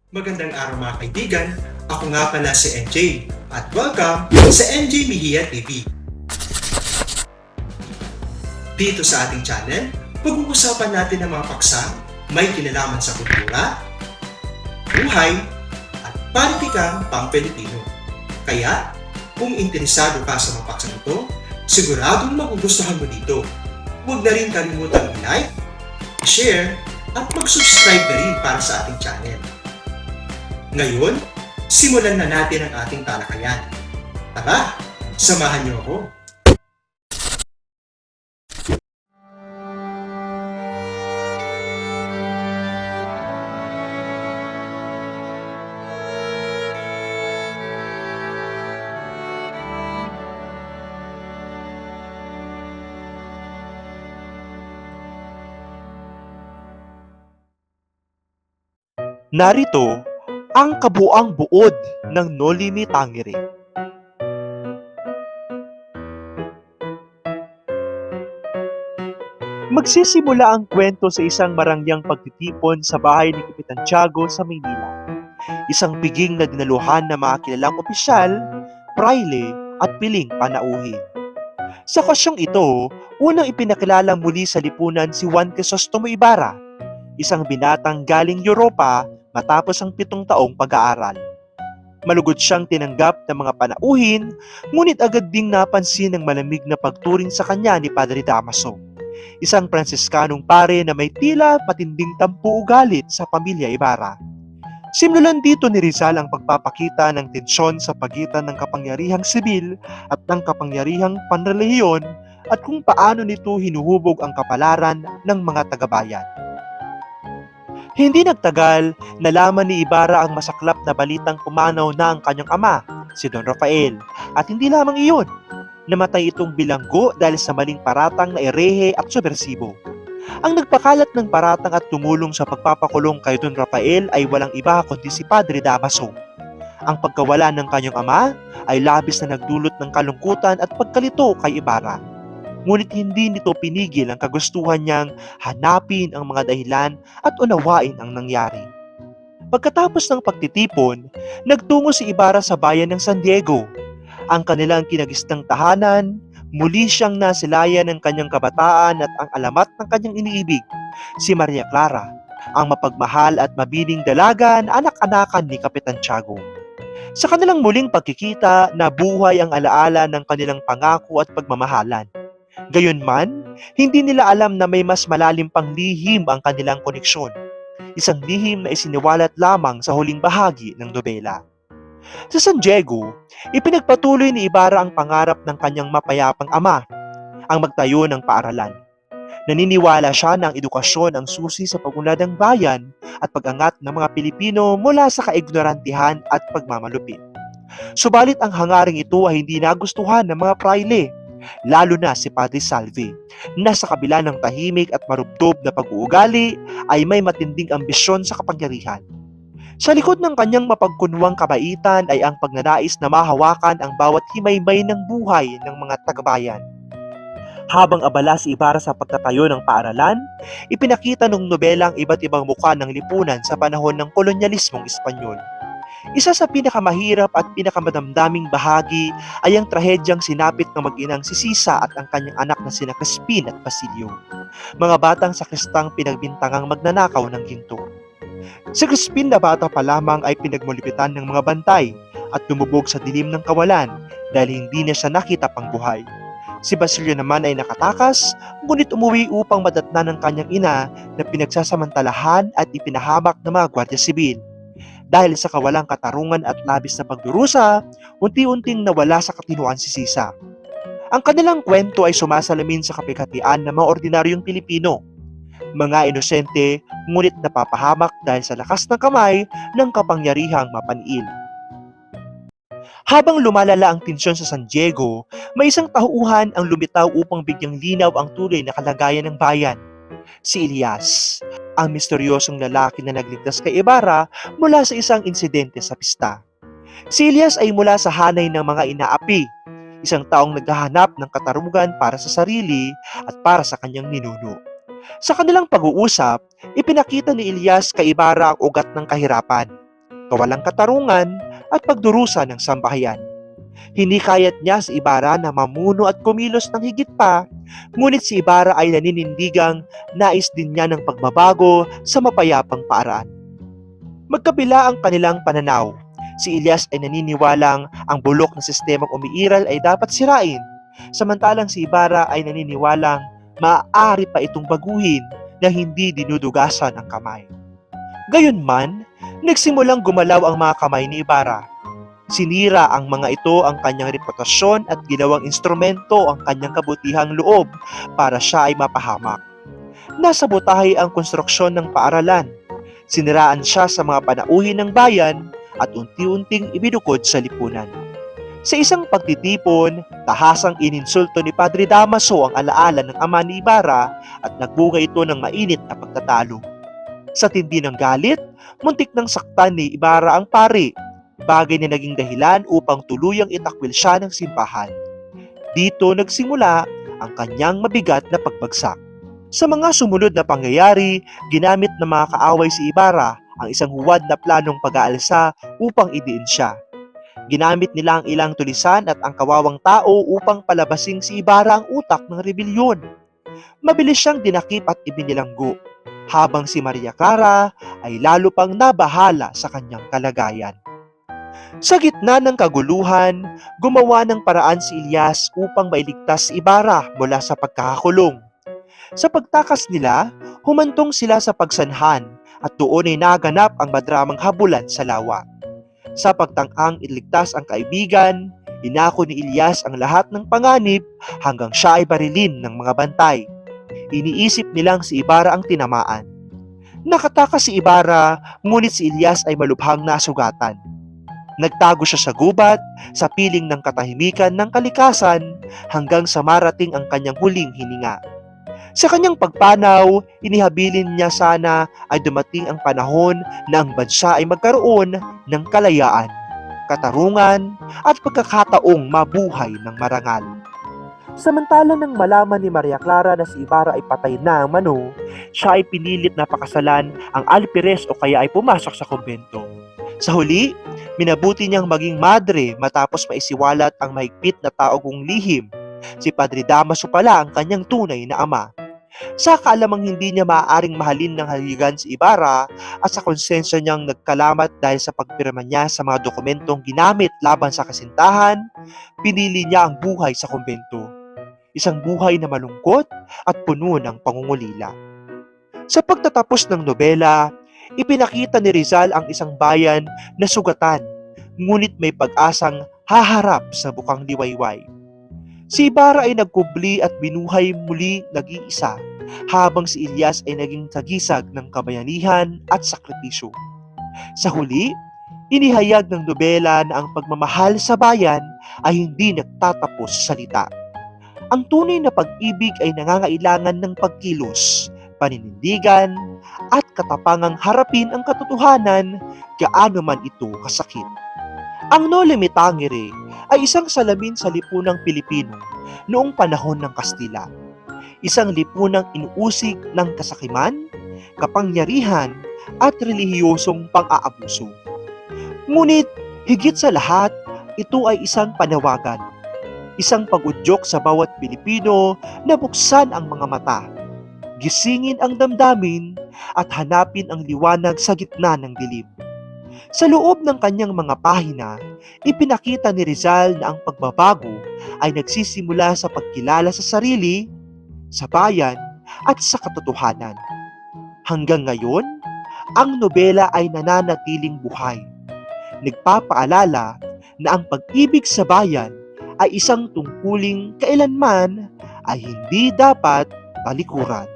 Magandang araw mga kaibigan, ako nga pala si NJ at welcome sa NJ Mejia TV. Dito sa ating channel, pag-uusapan natin ang mga paksa may kinalaman sa kultura, buhay, at politikang pang-Pilipino. Kaya, kung interesado ka sa mga paksang ito, siguradong magugustuhan mo dito. Huwag na rin kalimutang i-like, share, at mag-subscribe na rin para sa ating channel. Ngayon, simulan na natin ang ating talakayan. Tara, samahan niyo ako. Narito ang kabuang buod ng Nolimi Tangere. Magsisimula ang kwento sa isang marangyang pagtitipon sa bahay ni Kapitan Tiago sa Maynila. Isang piging na dinaluhan ng mga kilalang opisyal, praile at piling panauhin. Sa okasyong ito, unang ipinakilala muli sa lipunan si Juan Crisostomo Ibarra, isang binatang galing Europa matapos ang 7 taong pag-aaral. Malugod siyang tinanggap ng mga panauhin, ngunit agad ding napansin ng malamig na pagturing sa kanya ni Padre Damaso, isang Pransiskanong pare na may tila matinding tampo ugalit sa pamilya Ibarra. Simulan dito ni Rizal ang pagpapakita ng tensyon sa pagitan ng kapangyarihang sibil at ng kapangyarihang panrelihiyon at kung paano nito hinuhubog ang kapalaran ng mga tagabayan. Hindi nagtagal, nalaman ni Ibarra ang masaklap na balitang pumanaw na ang kanyang ama, si Don Rafael. At hindi lamang iyon, namatay itong bilanggo dahil sa maling paratang na erehe at subversibo. Ang nagpakalat ng paratang at tumulong sa pagpapakulong kay Don Rafael ay walang iba kundi si Padre Damaso. Ang pagkawala ng kanyang ama ay labis na nagdulot ng kalungkutan at pagkalito kay Ibarra. Ngunit hindi nito pinigil ang kagustuhan niyang hanapin ang mga dahilan at unawain ang nangyari. Pagkatapos ng pagtitipon, nagtungo si Ibarra sa bayan ng San Diego. Ang kanilang kinagistang tahanan, muli siyang nasilayan ng kanyang kabataan at ang alamat ng kanyang iniibig, si Maria Clara, ang mapagmahal at mabining dalaga na anak-anakan ni Kapitan Tiago. Sa kanilang muling pagkikita, nabuhay ang alaala ng kanilang pangako at pagmamahalan. Gayunman, hindi nila alam na may mas malalim pang lihim ang kanilang koneksyon. Isang lihim na isiniwalat lamang sa huling bahagi ng nobela. Sa San Diego, ipinagpatuloy ni Ibarra ang pangarap ng kanyang mapayapang ama, ang magtayo ng paaralan. Naniniwala siya na ang edukasyon ang susi sa pag-unlad ng bayan at pag-angat ng mga Pilipino mula sa kaignorantihan at pagmamalupit. Subalit ang hangaring ito ay hindi nagustuhan ng mga praile, lalo na si Padre Salvi, na sa kabila ng tahimik at marubdob na pag-uugali ay may matinding ambisyon sa kapangyarihan. Sa likod ng kanyang mapagkunwang kabaitan ay ang pagnanais na mahawakan ang bawat himaymay ng buhay ng mga tagabayan. Habang abala si Ibarra sa pagtatayo ng paaralan, ipinakita ng nobela ang iba't ibang mukha ng lipunan sa panahon ng kolonyalismong Espanyol. Isa sa pinakamahirap at pinakamadamdaming bahagi ay ang trahedyang sinapit ng mag-inang si Sisa at ang kanyang anak na sina Crispin at Basilio, mga batang sakristang pinagbintangang magnanakaw ng ginto. Si Crispin na bata pa lamang ay pinagmulipitan ng mga bantay at lumubog sa dilim ng kawalan dahil hindi niya siya nakita pang buhay. Si Basilio naman ay nakatakas, ngunit umuwi upang madatnan ng kanyang ina na pinagsasamantalahan at ipinahamak ng mga gwardiya sibil. Dahil sa kawalang katarungan at labis na pagdurusa, unti-unting nawala sa katinuan si Sisa. Ang kanilang kwento ay sumasalamin sa kapighatian ng mga ordinaryong Pilipino, mga inosente ngunit napapahamak dahil sa lakas ng kamay ng kapangyarihang mapanil. Habang lumalala ang tensyon sa San Diego, may isang tauhan ang lumitaw upang bigyang linaw ang tunay na kalagayan ng bayan. Si Elias, ang misteryosong lalaki na nagligtas kay Ibarra mula sa isang insidente sa pista. Si Elias ay mula sa hanay ng mga inaapi, isang taong naghahanap ng katarungan para sa sarili at para sa kanyang ninuno. Sa kanilang pag-uusap, ipinakita ni Elias kay Ibarra ang ugat ng kahirapan. kawalang katarungan at pagdurusa ng sambahayan. Hinikayat niya si Ibarra na mamuno at kumilos ng higit pa, ngunit si Ibarra ay naninindigang nais din niya ng pagbabago sa mapayapang paraan. Magkabila ang kanilang pananaw. Si Elias ay naniniwalang ang bulok na sistemang umiiral ay dapat sirain, samantalang si Ibarra ay naniniwalang maaari pa itong baguhin na hindi dinudugasan ang kamay. Gayunman, nagsimulang gumalaw ang mga kamay ni Ibarra. Sinira ang mga ito ang kanyang reputasyon at ginawang instrumento ang kanyang kabutihang loob para siya ay mapahamak. Nasabotahe ang konstruksyon ng paaralan. Siniraan siya sa mga panauhin ng bayan at unti-unting ibinukod sa lipunan. Sa isang pagtitipon, tahasang ininsulto ni Padre Damaso ang alaala ng ama ni Ibarra at nagbunga ito ng mainit na pagtatalo. Sa tindi ng galit, muntik nang saktan ni Ibarra ang pari, bagay na naging dahilan upang tuluyang itakwil siya ng simbahan. Dito nagsimula ang kanyang mabigat na pagbagsak. Sa mga sumunod na pangyayari, ginamit ng mga kaaway si Ibarra ang isang huwad na planong pag-aalsa upang idiin siya. Ginamit nila ang ilang tulisan at ang kawawang tao upang palabasing si Ibarra ang utak ng rebelyon. Mabilis siyang dinakip at ibinilanggo, habang si Maria Clara ay lalo pang nabahala sa kanyang kalagayan. Sa gitna ng kaguluhan, gumawa ng paraan si Elias upang mailigtas si Ibarra mula sa pagkakakulong. Sa pagtakas nila, humantong sila sa pagsanhan at doon ay naganap ang madramang habulan sa lawa. Sa pagtangkang iligtas ang kaibigan, inako ni Elias ang lahat ng panganib hanggang siya ay barilin ng mga bantay. Iniisip nilang si Ibarra ang tinamaan. Nakatakas si Ibarra, ngunit si Elias ay malubhang nasugatan. Nagtago siya sa gubat, sa piling ng katahimikan ng kalikasan hanggang sa marating ang kanyang huling hininga. Sa kanyang pagpanaw, inihabilin niya sana ay dumating ang panahon na ang bansa ay magkaroon ng kalayaan, katarungan at pagkakataong mabuhay ng marangal. Samantala nang malaman ni Maria Clara na si Ibarra ay patay na mano, siya ay pinilit na pakasalan ang alpires o kaya ay pumasok sa kumbento. Sa huli, minabuti niyang maging madre matapos maisiwalat ang mahigpit na taogong lihim. Si Padre Damaso pala ang kanyang tunay na ama. Sa kaalamang hindi niya maaaring mahalin ng haligan si Ibarra at sa konsensya niyang nagkalamat dahil sa pagpirma niya sa mga dokumentong ginamit laban sa kasintahan, pinili niya ang buhay sa kumbento. Isang buhay na malungkot at puno ng pangungulila. Sa pagtatapos ng nobela, ipinakita ni Rizal ang isang bayan na sugatan, ngunit may pag-asang haharap sa bukang liwayway. Si Ibarra ay nagkubli at binuhay muli nag-iisa, habang si Elias ay naging tagisag ng kabayanihan at sakripisyo. Sa huli, inihayag ng nobela na ang pagmamahal sa bayan ay hindi nagtatapos sa salita. Ang tunay na pag-ibig ay nangangailangan ng pagkilos, paninindigan, at katapangang harapin ang katotohanan gaano man ito kasakit. Ang Noli Me Tangere ay isang salamin sa lipunang Pilipino noong panahon ng Kastila. Isang lipunang inuusig ng kasakiman, kapangyarihan at relihiyosong pang-aabuso. Ngunit higit sa lahat, ito ay isang panawagan, isang pag-udyok sa bawat Pilipino na buksan ang mga mata, gisingin ang damdamin at hanapin ang liwanag sa gitna ng dilim. Sa loob ng kanyang mga pahina, ipinakita ni Rizal na ang pagbabago ay nagsisimula sa pagkilala sa sarili, sa bayan, at sa katotohanan. Hanggang ngayon, ang nobela ay nananatiling buhay. Nagpapaalala na ang pag-ibig sa bayan ay isang tungkuling kailanman ay hindi dapat talikuran.